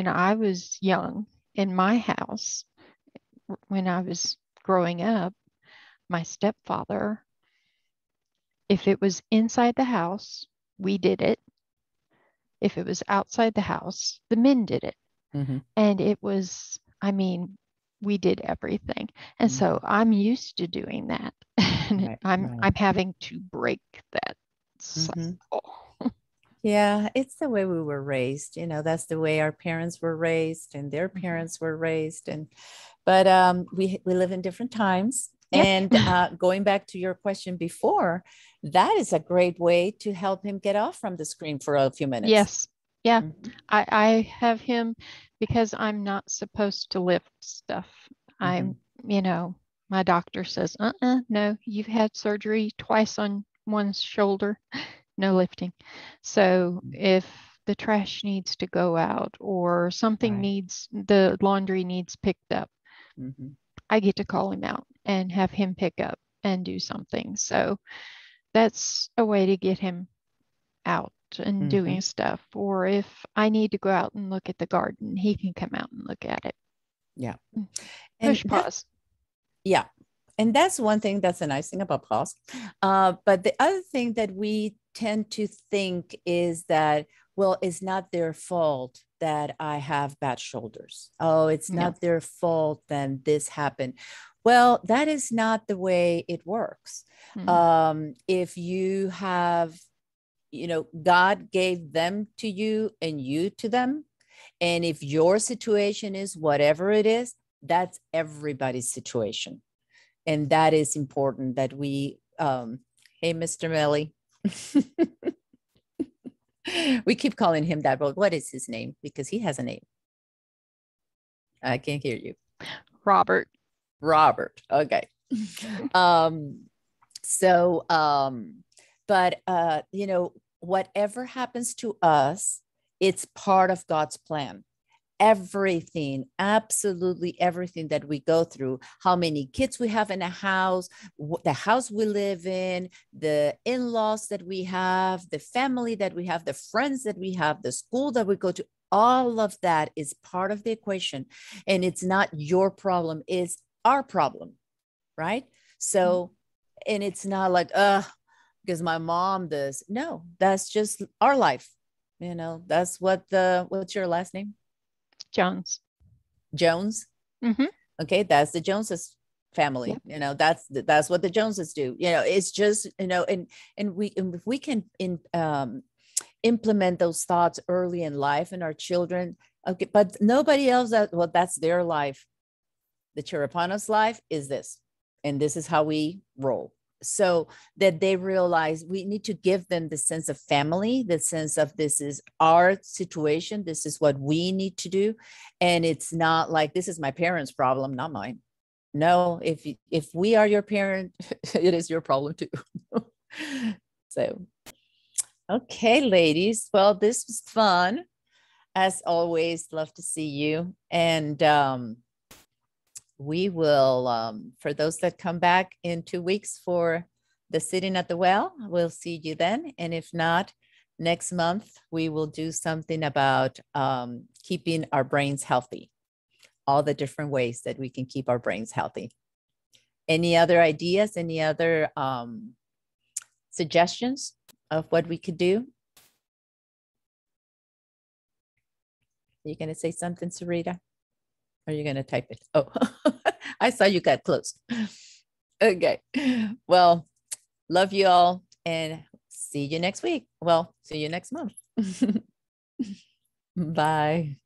I was young, in my house, when I was growing up, my stepfather, if it was inside the house, we did it. If it was outside the house, the men did it. And it was, we did everything. And so I'm used to doing that. And I'm having to break that cycle. Yeah, it's the way we were raised. That's the way our parents were raised, and their parents were raised. But we live in different times. Yep. And going back to your question before, that is a great way to help him get off from the screen for a few minutes. Yes. Yeah. I have him, because I'm not supposed to lift stuff. I'm, my doctor says, no, you've had surgery twice on one's shoulder, no lifting. So if the trash needs to go out, or something the laundry needs picked up, I get to call him out and have him pick up and do something. So that's a way to get him out and doing stuff. Or if I need to go out and look at the garden, he can come out and look at it. Yeah. Push pause. Yeah. And that's one thing, that's a nice thing about pause. But the other thing that we tend to think is that, well, it's not their fault that I have bad shoulders. Oh, it's not their fault then this happened. Well, that is not the way it works. If you have, God gave them to you and you to them. And if your situation is whatever it is, that's everybody's situation. And that is important that we, hey, Mr. Melly. We keep calling him that, but what is his name? Because he has a name. I can't hear you. Robert. Okay. But whatever happens to us, it's part of God's plan. Everything, absolutely everything that we go through, how many kids we have in a house, the house we live in, the in-laws that we have, the family that we have, the friends that we have, the school that we go to, all of that is part of the equation. And it's not your problem, it's our problem, right? So, and it's not like, because my mom does. No, that's just our life. That's what's your last name? Jones. Okay, that's the Joneses family. That's what the Joneses do. It's just, and if we can implement those thoughts early in life, and our children Okay, but nobody else that, well, that's their life. The Chirapanos life is this, and this is how we roll. So that they realize we need to give them the sense of family, the sense of this is our situation, this is what we need to do. And it's not like this is my parents' problem, not mine. No, if we are your parent, it is your problem too. So, okay, ladies. Well, this was fun. As always, love to see you. And we will, for those that come back in 2 weeks for the Sitting at the Well, we'll see you then. And if not, next month, we will do something about keeping our brains healthy, all the different ways that we can keep our brains healthy. Any other ideas, any other suggestions of what we could do? You going to say something, Sarita? Or are you going to type it? Oh, I saw you got close. Okay. Well, love you all and see you next week. Well, see you next month. Bye.